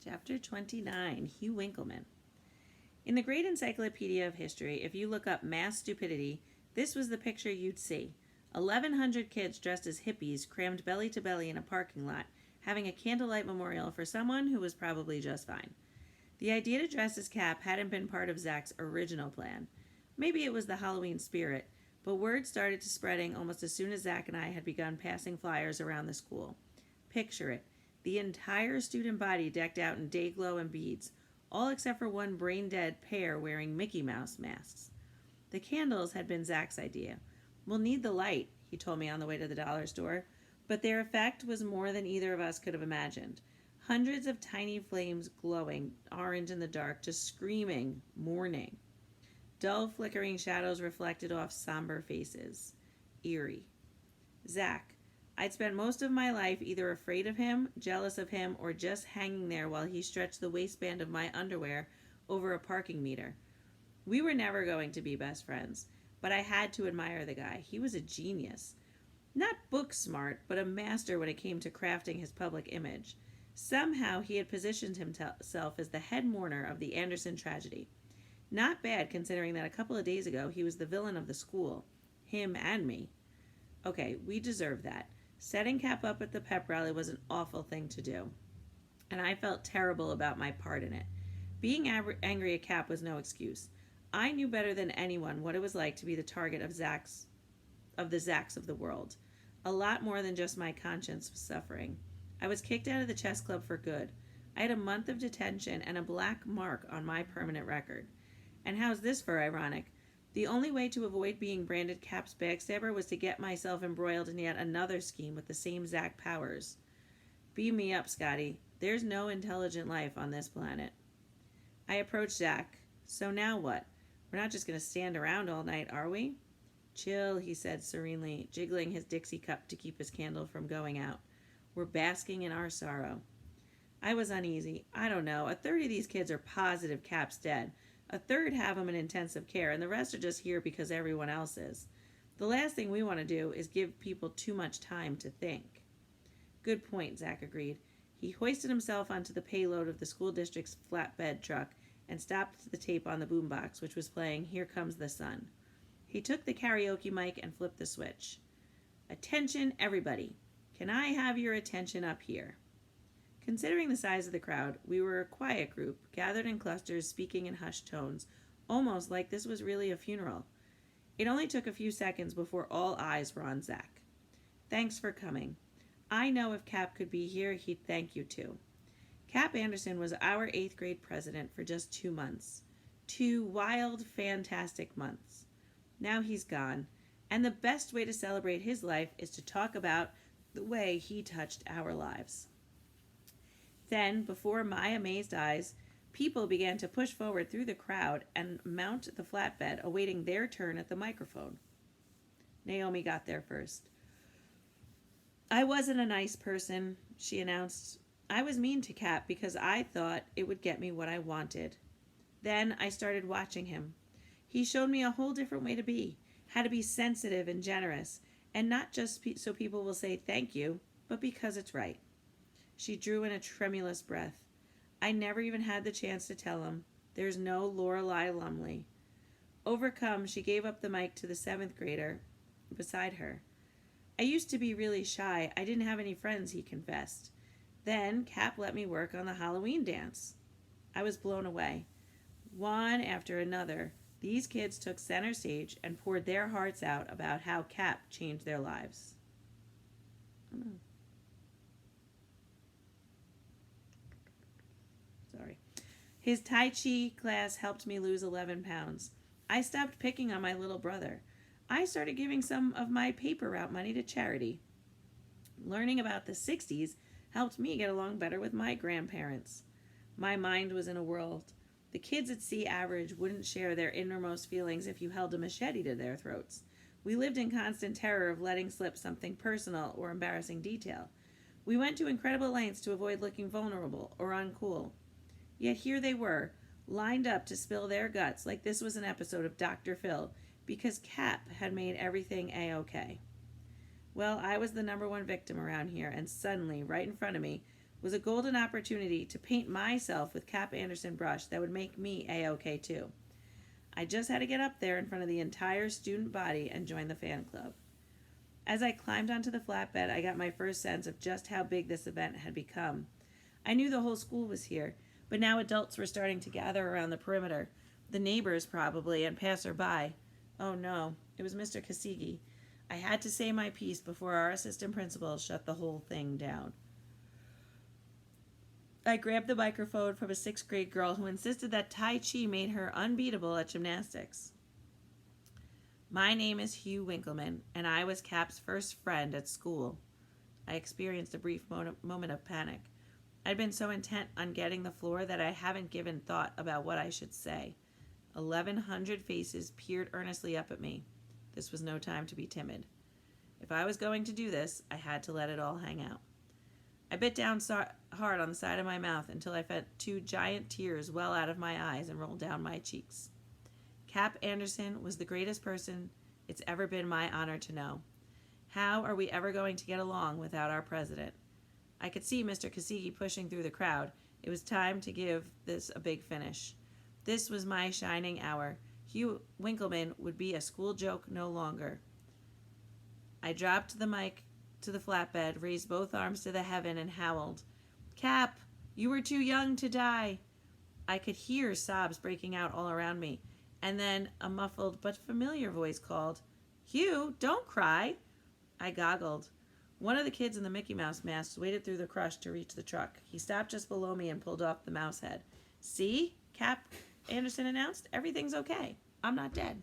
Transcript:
Chapter 29, Hugh Winkleman. In the Great Encyclopedia of History, if you look up mass stupidity, this was the picture you'd see. 1,100 kids dressed as hippies crammed belly to belly in a parking lot, having a candlelight memorial for someone who was probably just fine. The idea to dress as Cap hadn't been part of Zach's original plan. Maybe it was the Halloween spirit, but word started to spreading almost as soon as Zach and I had begun passing flyers around the school. Picture it. The entire student body decked out in day glow and beads, all except for one brain-dead pair wearing Mickey Mouse masks. The candles had been Zach's idea. "We'll need the light," he told me on the way to the dollar store, but their effect was more than either of us could have imagined. Hundreds of tiny flames glowing, orange in the dark, just screaming, "Morning." Dull flickering shadows reflected off somber faces. Eerie. Zach. I'd spent most of my life either afraid of him, jealous of him, or just hanging there while he stretched the waistband of my underwear over a parking meter. We were never going to be best friends, but I had to admire the guy. He was a genius. Not book smart, but a master when it came to crafting his public image. Somehow he had positioned himself as the head mourner of the Anderson tragedy. Not bad considering that a couple of days ago he was the villain of the school. Him and me. Okay, we deserve that. Setting Cap up at the pep rally was an awful thing to do, and I felt terrible about my part in it. Being angry at Cap was no excuse. I knew better than anyone what it was like to be the target of the Zachs of the world. A lot more than just my conscience was suffering. I was kicked out of the chess club for good. I had a month of detention and a black mark on my permanent record. And how's this for ironic? The only way to avoid being branded Cap's backstabber was to get myself embroiled in yet another scheme with the same Zach powers. Beam me up, Scotty. There's no intelligent life on this planet. I approached Zach. So now what? We're not just going to stand around all night, are we? Chill, he said serenely, jiggling his Dixie cup to keep his candle from going out. We're basking in our sorrow. I was uneasy. I don't know. A third of these kids are positive Cap's dead. A third have him in intensive care, and the rest are just here because everyone else is. The last thing we want to do is give people too much time to think. Good point, Zach agreed. He hoisted himself onto the payload of the school district's flatbed truck and stopped the tape on the boombox, which was playing Here Comes the Sun. He took the karaoke mic and flipped the switch. Attention, everybody. Can I have your attention up here? Considering the size of the crowd, we were a quiet group, gathered in clusters, speaking in hushed tones, almost like this was really a funeral. It only took a few seconds before all eyes were on Zach. Thanks for coming. I know if Cap could be here, he'd thank you too. Cap Anderson was our 8th grade president for just 2 months. 2 wild, fantastic months. Now he's gone, and the best way to celebrate his life is to talk about the way he touched our lives. Then, before my amazed eyes, people began to push forward through the crowd and mount the flatbed, awaiting their turn at the microphone. Naomi got there first. I wasn't a nice person, she announced. I was mean to Cap because I thought it would get me what I wanted. Then I started watching him. He showed me a whole different way to be, how to be sensitive and generous, and not just so people will say thank you, but because it's right. She drew in a tremulous breath. I never even had the chance to tell him. There's no Lorelei Lumley. Overcome, she gave up the mic to the 7th grader beside her. I used to be really shy. I didn't have any friends, he confessed. Then Cap let me work on the Halloween dance. I was blown away. One after another, these kids took center stage and poured their hearts out about how Cap changed their lives. His Tai Chi class helped me lose 11 pounds. I stopped picking on my little brother. I started giving some of my paper route money to charity. Learning about the 60s helped me get along better with my grandparents. My mind was in a whirl. The kids at C Average wouldn't share their innermost feelings if you held a machete to their throats. We lived in constant terror of letting slip something personal or embarrassing detail. We went to incredible lengths to avoid looking vulnerable or uncool. Yet here they were, lined up to spill their guts like this was an episode of Dr. Phil, because Cap had made everything A-OK. Well, I was the number one victim around here, and suddenly, right in front of me, was a golden opportunity to paint myself with Cap Anderson brush that would make me A-OK too. I just had to get up there in front of the entire student body and join the fan club. As I climbed onto the flatbed, I got my first sense of just how big this event had become. I knew the whole school was here, but now adults were starting to gather around the perimeter. The neighbors, probably, and passerby. Oh no, it was Mr. Kasigi. I had to say my piece before our assistant principal shut the whole thing down. I grabbed the microphone from a 6th grade girl who insisted that Tai Chi made her unbeatable at gymnastics. My name is Hugh Winkleman, and I was Cap's first friend at school. I experienced a brief moment of panic. I'd been so intent on getting the floor that I haven't given thought about what I should say. 1,100 faces peered earnestly up at me. This was no time to be timid. If I was going to do this, I had to let it all hang out. I bit down hard on the side of my mouth until I felt 2 giant tears well out of my eyes and roll down my cheeks. Cap Anderson was the greatest person it's ever been my honor to know. How are we ever going to get along without our president? I could see Mr. Kasigi pushing through the crowd. It was time to give this a big finish. This was my shining hour. Hugh Winkleman would be a school joke no longer. I dropped the mic to the flatbed, raised both arms to the heaven, and howled, "Cap, you were too young to die." I could hear sobs breaking out all around me, and then a muffled but familiar voice called, "Hugh, don't cry." I goggled. One of the kids in the Mickey Mouse masks waded through the crush to reach the truck. He stopped just below me and pulled off the mouse head. "See?" Cap Anderson announced. "Everything's okay. I'm not dead."